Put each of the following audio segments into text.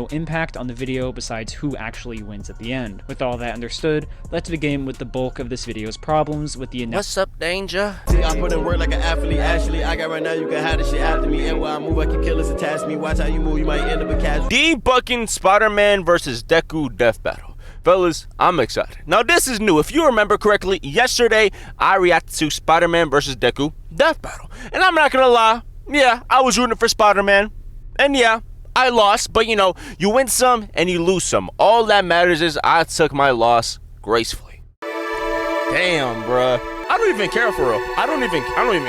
no impact on the video besides who actually wins at the end. With all that understood, let's begin with the bulk of this video's problems with the What's up, Danger? See, I put in work like an athlete, actually. I got right now, you can have this shit after me. And while I move, I can kill us, attach me. Watch how you move, you might end up a casual. Debunking Spider-Man versus Deku death battle. Fellas, I'm excited. Now, this is new. If you remember correctly, yesterday, I reacted to Spider-Man versus Deku death battle. And I'm not gonna lie, yeah, I was rooting for Spider-Man. And yeah, I lost, but you know, you win some and you lose some. All that matters is I took my loss gracefully. Damn, bruh. I don't even care for real. I don't even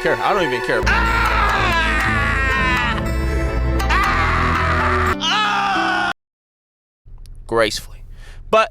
care. I don't even care. Gracefully. But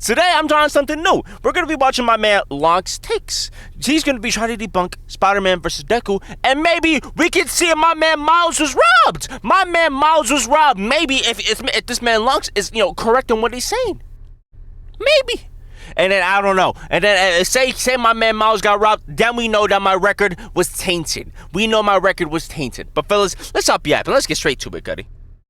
today I'm trying something new. We're going to be watching my man Lonk's takes. He's going to be trying to debunk Spider-Man versus Deku. And maybe we can see if my man Miles was robbed. My man Miles was robbed. Maybe if this man Lonks is, you know, correct in what he's saying. Maybe. And then I don't know. And then say my man Miles got robbed. Then we know that my record was tainted. We know my record was tainted. But fellas, let's stop yapping. Let's get straight to it, Gutty.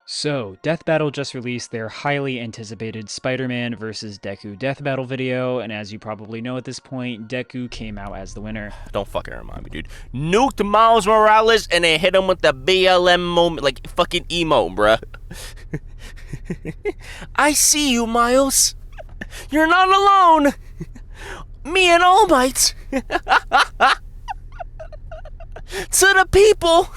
So, Death Battle just released their highly anticipated Spider-Man vs. Deku Death Battle video, and as you probably know at this point, Deku came out as the winner. Don't fucking remind me, dude. Nuked Miles Morales and then hit him with the BLM moment, like fucking emo, bruh. I see you, Miles. You're not alone. Me and All Might. To the people.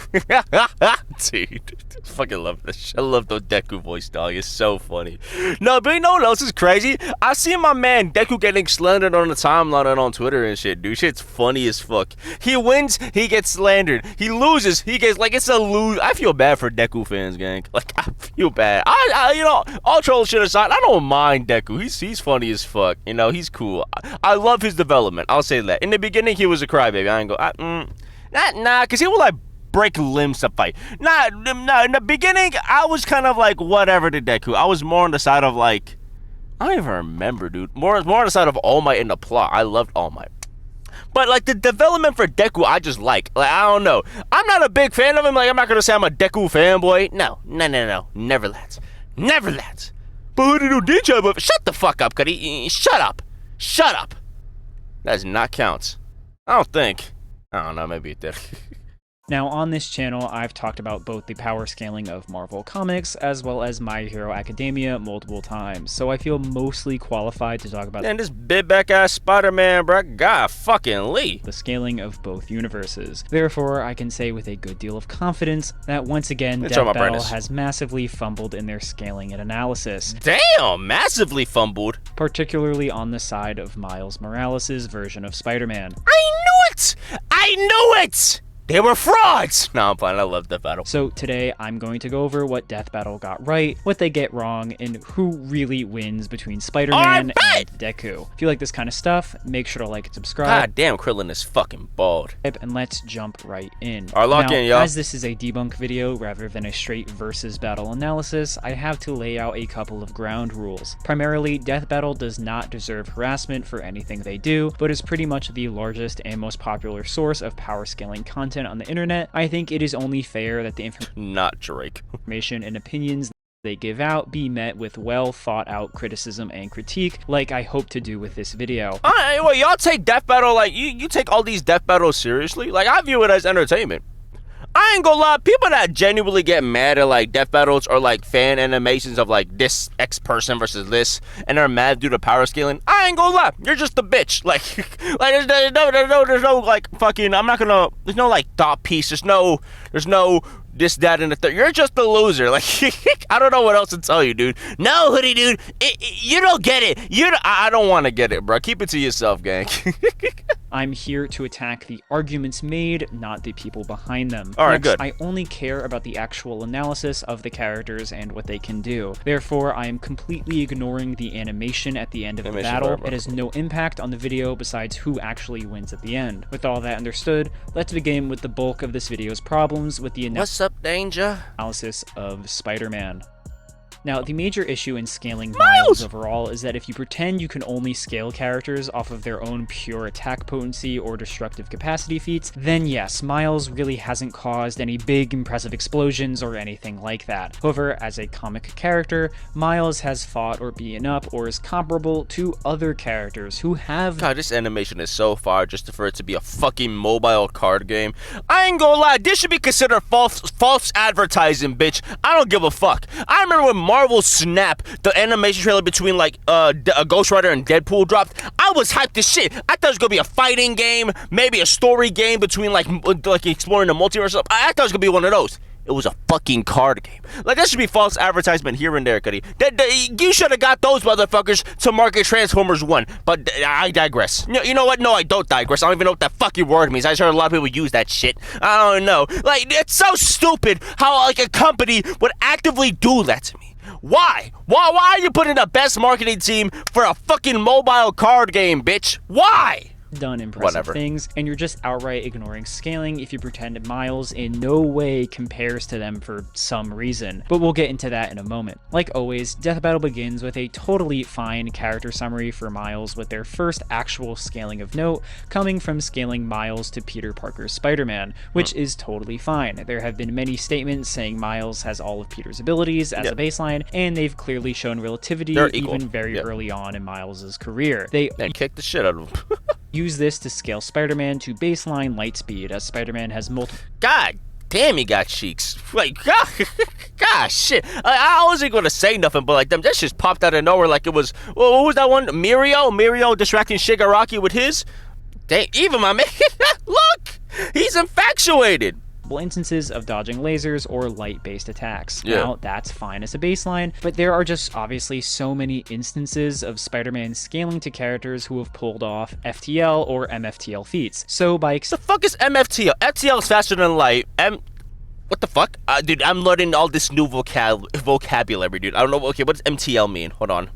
Dude, fucking love this shit. I love the Deku voice, dog. It's so funny. No, but you know what else is crazy? I see my man Deku getting slandered on the timeline and on Twitter and shit, dude. Shit's funny as fuck. He wins, he gets slandered. He loses, he gets, like, it's a lose. I feel bad for Deku fans, gang. Like, I feel bad. I you know, all troll shit aside, I don't mind Deku. He's funny as fuck. You know, he's cool. I love his development. I'll say that. In the beginning, he was a crybaby. I ain't go, Nah, because he would, like, break limbs to fight. Nah, in the beginning, I was kind of like, whatever to Deku. I was more on the side of, like, I don't even remember, dude. More on the side of All Might in the plot. I loved All Might. But, like, the development for Deku, I just like. Like, I don't know. I'm not a big fan of him. Like, I'm not going to say I'm a Deku fanboy. No. Never that. Never that. But who did you do, DJ? Shut the fuck up, Cuddy. Shut up. That does not count. I don't think. I don't know, maybe it did. Now, on this channel, I've talked about both the power scaling of Marvel Comics as well as My Hero Academia multiple times, so I feel mostly qualified to talk about and this big back ass Spider-Man, bro, God fucking Lee. The scaling of both universes. Therefore, I can say with a good deal of confidence that once again, Death Battle has massively fumbled in their scaling and analysis. Damn, massively fumbled. Particularly on the side of Miles Morales' version of Spider-Man. I knew it! They were frauds! No, I'm fine. I love Death Battle. So today, I'm going to go over what Death Battle got right, what they get wrong, and who really wins between Spider-Man and Deku. If you like this kind of stuff, make sure to like and subscribe. God damn, Krillin is fucking bald. And let's jump right in. All right, lock in, y'all. As this is a debunk video rather than a straight versus battle analysis, I have to lay out a couple of ground rules. Primarily, Death Battle does not deserve harassment for anything they do, but is pretty much the largest and most popular source of power scaling content on the internet. I think it is only fair that the information and opinions they give out be met with well thought out criticism and critique, like I hope to do with this video. Well, y'all take Death Battle, like, you take all these Death Battles seriously? Like, I view it as entertainment. I ain't gonna lie, people that genuinely get mad at, like, Death Battles or, like, fan animations of, like, this X person versus this, and they're mad due to power scaling, I ain't gonna lie, you're just a bitch. Like, there's no, like, fucking, I'm not gonna, there's no, like, thought piece, there's no this, that, and the third. You're just a loser. Like, I don't know what else to tell you, dude. No, hoodie, dude, you don't get it. I don't want to get it, bro. Keep it to yourself, gang. I'm here to attack the arguments made, not the people behind them. All right, Next, good. I only care about the actual analysis of the characters and what they can do. Therefore, I am completely ignoring the animation at the end of the battle. It has no impact on the video besides who actually wins at the end. With all that understood, let's begin with the bulk of this video's problems with the What's up, Danger? analysis of Spider-Man. Now, the major issue in scaling Miles overall is that if you pretend you can only scale characters off of their own pure attack potency or destructive capacity feats, then yes, Miles really hasn't caused any big impressive explosions or anything like that. However, as a comic character, Miles has fought or beaten up or is comparable to other characters who have— God, this animation is so far just for it to be a fucking mobile card game. I ain't gonna lie, this should be considered false advertising, bitch. I don't give a fuck. I remember when Marvel Snap, the animation trailer between like Ghost Rider and Deadpool dropped. I was hyped as shit. I thought it was gonna be a fighting game, maybe a story game between like exploring the multiverse. I thought it was gonna be one of those. It was a fucking card game. Like, that should be false advertisement here and there, Cuddy. You should have got those motherfuckers to market Transformers 1. But I digress. You know what? No, I don't digress. I don't even know what that fucking word means. I just heard a lot of people use that shit. I don't know. Like, it's so stupid how, like, a company would actively do that to me. Why? Why are you putting the best marketing team for a fucking mobile card game, bitch? Why? Done impressive things, and you're just outright ignoring scaling if you pretend Miles in no way compares to them for some reason, but we'll get into that in a moment. Like always, Death Battle begins with a totally fine character summary for Miles, with their first actual scaling of note coming from scaling Miles to Peter Parker's Spider-Man, which is totally fine. There have been many statements saying Miles has all of Peter's abilities as a baseline, and they've clearly shown relativity even very early on in Miles' career. They kick the shit out of him. Use this to scale Spider-Man to baseline light speed, as Spider-Man has multiple— God damn, he got cheeks. Like, gosh, shit. I wasn't going to say nothing, but like, them, that just popped out of nowhere like it was— well, what was that one? Mirio distracting Shigaraki with his— dang, even my man, look, he's infatuated. Instances of dodging lasers or light-based attacks. Now, that's fine as a baseline, but there are just obviously so many instances of Spider-Man scaling to characters who have pulled off FTL or MFTL feats. So by— the fuck is MFTL? FTL is faster than light. What the fuck? Dude, I'm learning all this new vocabulary, dude. I don't know. Okay, what does MTL mean? Hold on.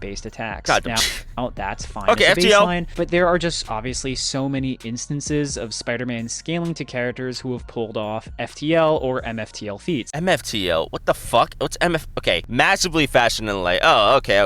Based attacks. God. Now, that's fine okay, as a FTL. baseline, but there are just obviously so many instances of Spider-Man scaling to characters who have pulled off FTL or MFTL feats. MFTL? What the fuck? What's MF? Okay, massively faster than light. Oh, okay.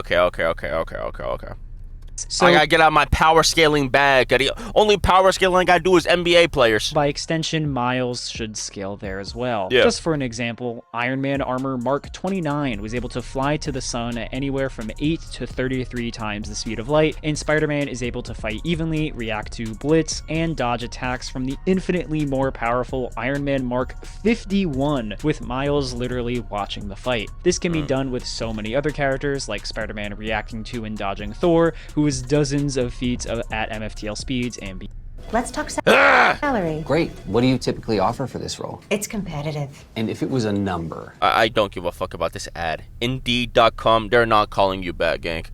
So I gotta get out my power scaling bag. Only power scaling I gotta do is NBA players. By extension, Miles should scale there as well. Yeah. Just for an example, Iron Man armor Mark 29 was able to fly to the sun at anywhere from 8 to 33 times the speed of light, and Spider-Man is able to fight evenly, react to blitz, and dodge attacks from the infinitely more powerful Iron Man Mark 51, with Miles literally watching the fight. This can be done with so many other characters, like Spider-Man reacting to and dodging Thor, who is dozens of feats at MFTL speeds and beyond. Let's talk salary. Great. What do you typically offer for this role? It's competitive. And if it was a number? I don't give a fuck about this ad. Indeed.com, they're not calling you back, gang.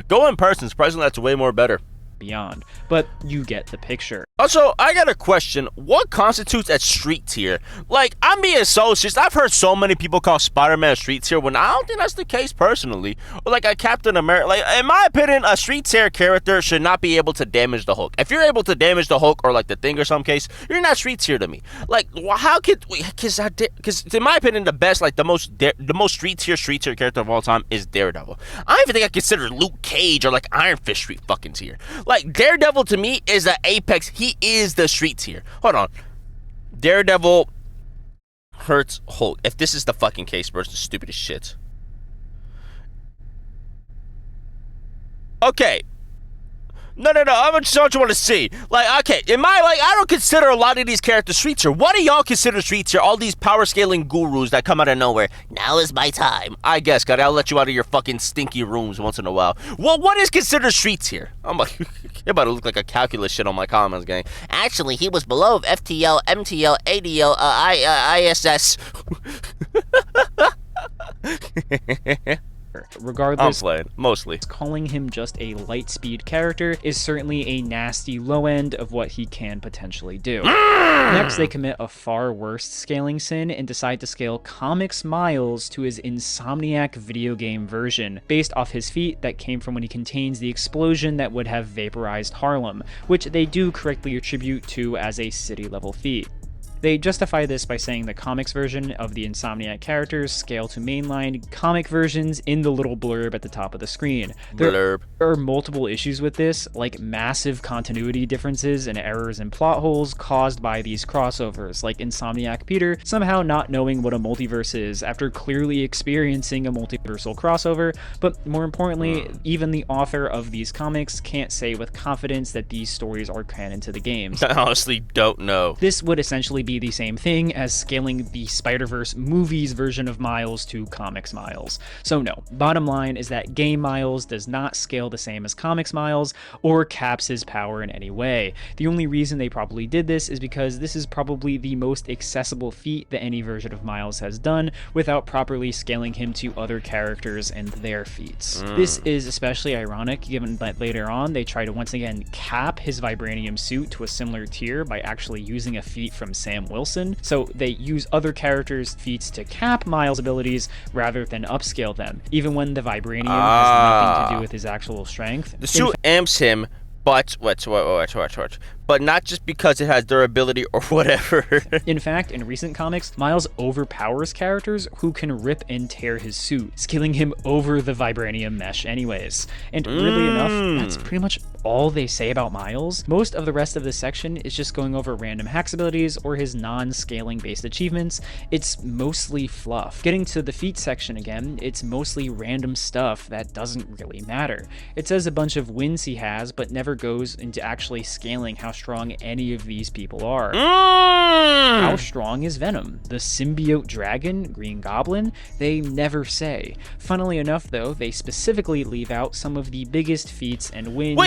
Go in person. Surprisingly, that's way more better. Beyond, but you get the picture. Also, I got a question. What constitutes a street tier? Like, I'm being so serious. I've heard so many people call Spider-Man a street tier when I don't think that's the case personally. Or like a Captain America. Like, in my opinion, a street tier character should not be able to damage the Hulk. If you're able to damage the Hulk or like the Thing or some case, you're not street tier to me. Like, how could we? Because in my opinion, the best, like the most street tier character of all time is Daredevil. I don't even think I consider Luke Cage or like Iron Fist street fucking tier. Like, Daredevil to me is the apex. He is the street tier. Hold on. Daredevil hurts Hulk. If this is the fucking case, bro, it's the stupidest shit. Okay. No. I'm just what you want to see. Like, okay, I don't consider a lot of these characters street tier. What do y'all consider street tier? All these power scaling gurus that come out of nowhere. Now is my time. I guess, God, I'll let you out of your fucking stinky rooms once in a while. Well, what is considered street tier? I'm like, you're about to look like a calculus shit on my comments, gang. Actually, he was below FTL, MTL, ADL, ISS. Regardless, I'm playing, mostly. Calling him just a light speed character is certainly a nasty low end of what he can potentially do. Next, they commit a far worse scaling sin and decide to scale Comics Miles to his Insomniac video game version, based off his feat that came from when he contains the explosion that would have vaporized Harlem, which they do correctly attribute to as a city level feat. They justify this by saying the comics version of the Insomniac characters scale to mainline comic versions in the little blurb at the top of the screen. There are multiple issues with this, like massive continuity differences and errors and plot holes caused by these crossovers, like Insomniac Peter somehow not knowing what a multiverse is after clearly experiencing a multiversal crossover, but more importantly, even the author of these comics can't say with confidence that these stories are canon to the games. I honestly don't know. This would essentially be the same thing as scaling the Spider-Verse movies version of Miles to comics Miles. So no, bottom line is that game Miles does not scale the same as comics Miles or caps his power in any way. The only reason they probably did this is because this is probably the most accessible feat that any version of Miles has done without properly scaling him to other characters and their feats. This is especially ironic given that later on they try to once again cap his vibranium suit to a similar tier by actually using a feat from Sam Wilson. So they use other characters' feats to cap Miles' abilities rather than upscale them, even when the vibranium has nothing to do with his actual strength. The suit amps him, but watch. But not just because it has durability or whatever. In fact, in recent comics, Miles overpowers characters who can rip and tear his suit, skilling him over the vibranium mesh anyways. And really enough, that's pretty much all they say about Miles. Most of the rest of this section is just going over random hacks abilities or his non-scaling based achievements. It's mostly fluff. Getting to the feat section again, it's mostly random stuff that doesn't really matter. It says a bunch of wins he has, but never goes into actually scaling how strong any of these people are. How strong is Venom? The symbiote dragon? Green Goblin? They never say. Funnily enough though, they specifically leave out some of the biggest feats and wins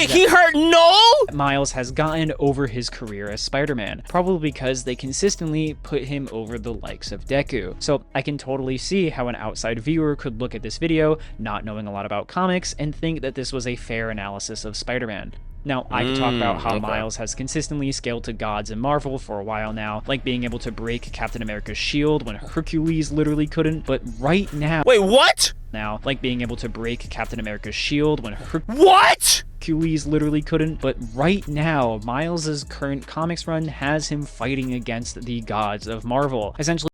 Miles has gotten over his career as Spider-Man, probably because they consistently put him over the likes of Deku. So I can totally see how an outside viewer could look at this video, not knowing a lot about comics, and think that this was a fair analysis of Spider-Man. Now, I can talk about how Miles has consistently scaled to gods in Marvel for a while now, like being able to break Captain America's shield when Hercules literally couldn't, but right now... Wait, what? Now, like being able to break Captain America's shield when What? Hercules literally couldn't, but right now, Miles' current comics run has him fighting against the gods of Marvel, essentially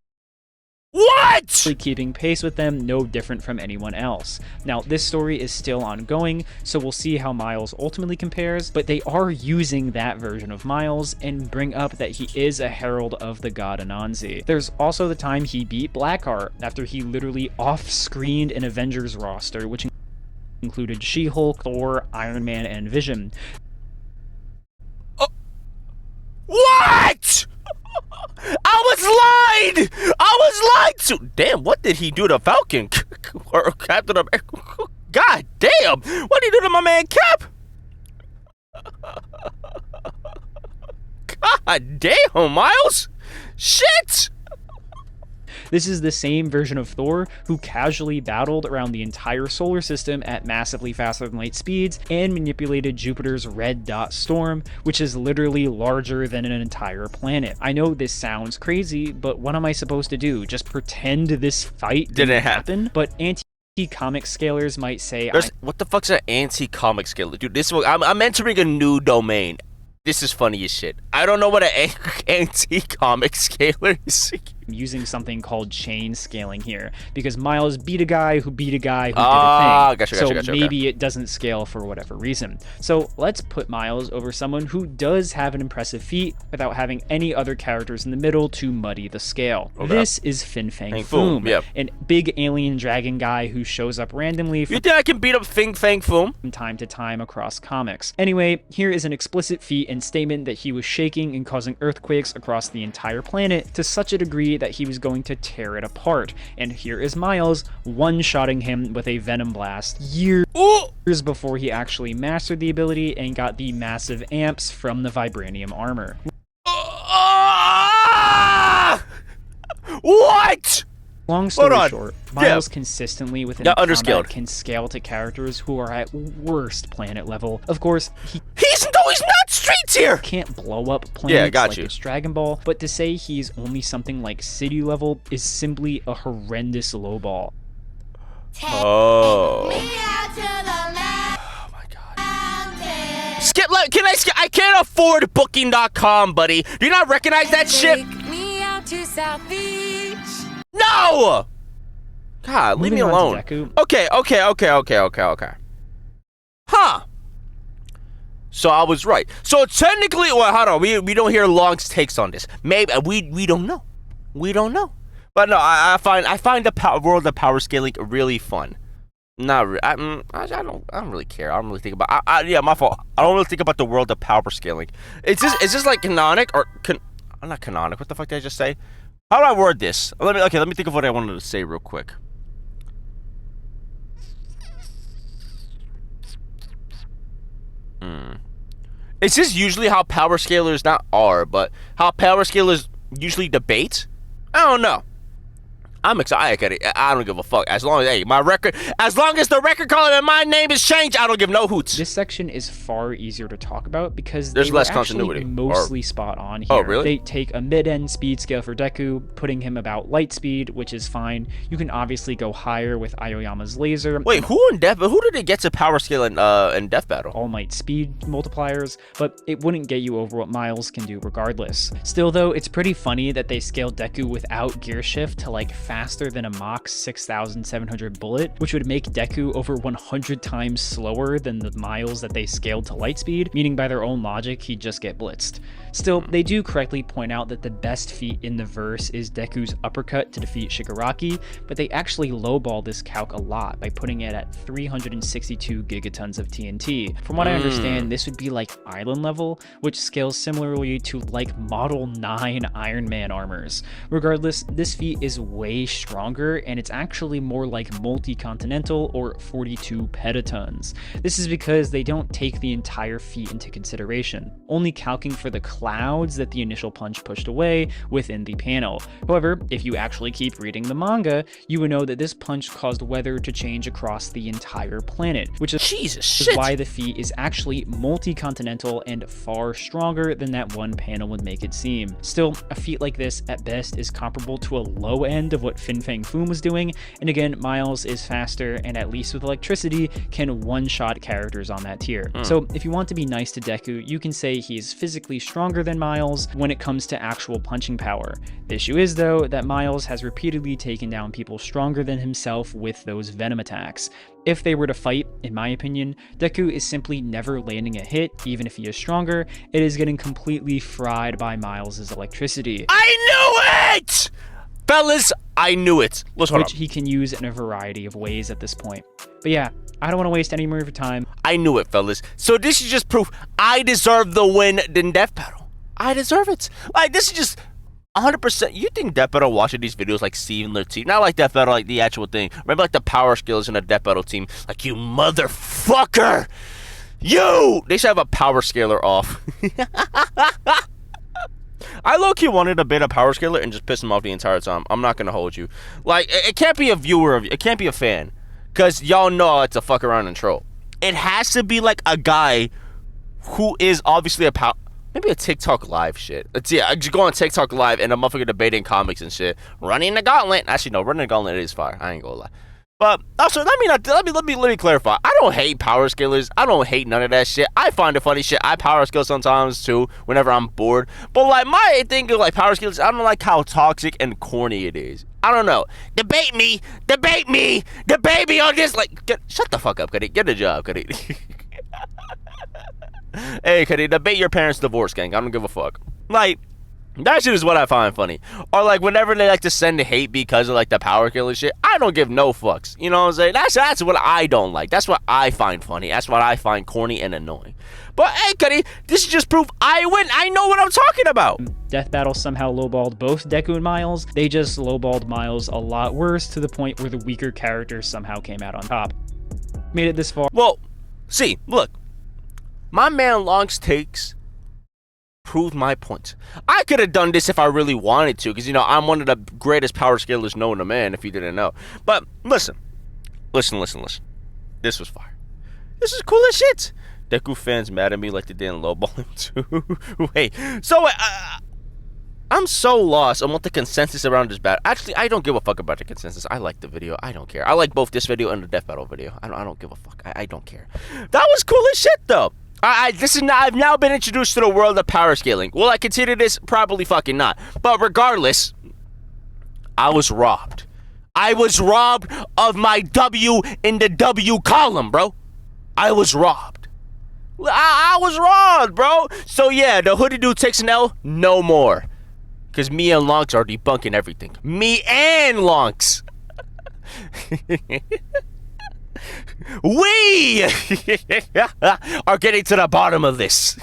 keeping pace with them, no different from anyone else. Now, this story is still ongoing, so we'll see how Miles ultimately compares, but they are using that version of Miles and bring up that he is a herald of the god Anansi. There's also the time he beat Blackheart after he literally off-screened an Avengers roster, which included She-Hulk, Thor, Iron Man, and Vision. What? I was lied to. Damn, what did he do to Falcon? Or Captain America? God damn, what did he do to my man Cap? God damn, Miles. Shit. This is the same version of Thor who casually battled around the entire solar system at massively faster than light speeds and manipulated Jupiter's red dot storm, which is literally larger than an entire planet. I know this sounds crazy, but what am I supposed to do? Just pretend this fight didn't happen? But anti-comic scalers might say... What the fuck's an anti-comic scaler? Dude, I'm entering a new domain. This is funny as shit. I don't know what an anti-comic scaler is. Using something called chain scaling here, because Miles beat a guy who beat a guy who did a thing. So maybe it doesn't scale for whatever reason. So let's put Miles over someone who does have an impressive feat without having any other characters in the middle to muddy the scale. This is Fin Fang Foom, an big alien dragon guy who shows up randomly You think I can beat up Fin Fang Foom? From time to time across comics. Anyway, here is an explicit feat and statement that he was shaking and causing earthquakes across the entire planet to such a degree that he was going to tear it apart. And here is Miles one-shotting him with a Venom Blast years before he actually mastered the ability and got the massive amps from the vibranium armor. What? Long story short, Miles consistently within combat can scale to characters who are at worst planet level. Of course, he's not street tier. Can't blow up planets like it's Dragon Ball, but to say he's only something like city level is simply a horrendous lowball. Oh my god. Skip, can I skip? I can't afford booking.com, buddy. Do you not recognize that shit? South Beach. No! God, leave me Moving on alone. to Deku. Okay. Huh. So I was right. So technically, well, hold on. We don't hear Long's takes on this. Maybe we don't know. We don't know. But no, I find the world of power scaling really fun. Not really. I don't really care. I don't really think about. Yeah, my fault. I don't really think about the world of power scaling. Is this like canonic or not canonic? What the fuck did I just say? How do I word this? Let me think of what I wanted to say real quick. Is this usually how power scalers not are, but how power scalers usually debate? I don't know. I'm excited. I don't give a fuck. As long as the record color and my name is changed, I don't give no hoots. This section is far easier to talk about because There's they were less actually continuity. mostly spot on here. Oh, really? They take a mid-end speed scale for Deku, putting him about light speed, which is fine. You can obviously go higher with Aoyama's laser. Wait, who did it get to power scale in Death Battle? All Might speed multipliers, but it wouldn't get you over what Miles can do regardless. Still though, it's pretty funny that they scaled Deku without gear shift to like faster than a Mach 6700 bullet, which would make Deku over 100 times slower than the Miles that they scaled to light speed, meaning by their own logic, he'd just get blitzed. Still, they do correctly point out that the best feat in the verse is Deku's uppercut to defeat Shigaraki, but they actually lowball this calc a lot by putting it at 362 gigatons of TNT. From what I understand, this would be like island level, which scales similarly to like Model 9 Iron Man armors. Regardless, this feat is way stronger, and it's actually more like multi-continental or 42 petatons. This is because they don't take the entire feat into consideration, only calcing for the clouds that the initial punch pushed away within the panel. However, if you actually keep reading the manga, you would know that this punch caused weather to change across the entire planet, which is why the feat is actually multi-continental and far stronger than that one panel would make it seem. Still, a feat like this at best is comparable to a low end of what Fin Fang Foom was doing, and again, Miles is faster and at least with electricity can one-shot characters on that tier. So if you want to be nice to Deku, you can say he's physically stronger than Miles when it comes to actual punching power. The issue is though that Miles has repeatedly taken down people stronger than himself with those venom attacks. If they were to fight, in my opinion, Deku is simply never landing a hit, even if he is stronger. It is getting completely fried by Miles' electricity. I knew it! Fellas, I knew it. Which he can use in a variety of ways at this point. But yeah, I don't want to waste any more of your time. I knew it, fellas. So this is just proof I deserve the win in Death Battle. I deserve it. Like, this is just 100%. You think Death Battle watching these videos like Steven their team? Not like Death Battle, like the actual thing. Remember like the power skills in a Death Battle team? Like, you motherfucker! They should have a power scaler off. I low-key wanted a bit of power scaler and just piss him off the entire time. I'm not gonna hold you. Like, it can't be a viewer of it can't be a fan. Cause y'all know I like to fuck around and troll. It has to be like a guy who is obviously maybe a TikTok live shit. I just go on TikTok live and a motherfucker debating comics and shit. Running the gauntlet. Actually, no, running the gauntlet is fire. I ain't gonna lie. But also, let me clarify. I don't hate power scalers. I don't hate none of that shit. I find it funny shit. I power scale sometimes too, whenever I'm bored. But like my thing of like power scalers, I don't like how toxic and corny it is. I don't know. Debate me on this. Like, shut the fuck up, Cuddy. Get a job, Cuddy. Hey, Cuddy, debate your parents' divorce, gang. I don't give a fuck. Like, that shit is what I find funny. Or like whenever they like to send hate because of like the power killer shit, I don't give no fucks. You know what I'm saying? That's what I don't like. That's what I find funny. That's what I find corny and annoying. But hey, Cuddy, this is just proof I win. I know what I'm talking about. Death Battle somehow lowballed both Deku and Miles. They just lowballed Miles a lot worse to the point where the weaker character somehow came out on top. Made it this far. Well, see, look. My man Long's takes proved my point. I could have done this if I really wanted to, because, you know, I'm one of the greatest power scalers known to man, if you didn't know. But listen. This was fire. This is cool as shit. Deku fans mad at me like they didn't lowball him too. Wait, so I'm so lost on what the consensus around this battle. Actually, I don't give a fuck about the consensus. I like the video. I don't care. I like both this video and the Death Battle video. I don't give a fuck. I don't care. That was cool as shit, though. I've now been introduced to the world of power scaling. Will I consider this? Probably fucking not. But regardless, I was robbed. I was robbed of my W in the W column, bro. I was robbed. I was robbed, bro. So yeah, the hoodie dude takes an L. No more. Because me and Lonks are debunking everything. Me and Lonks. We are getting to the bottom of this.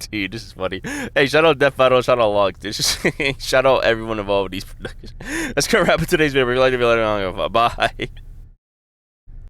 Dude, this is funny. Hey, shout out Death Battle, shout out Lonks. Shout out everyone involved with these productions. That's gonna wrap up today's video. If you like it, bye.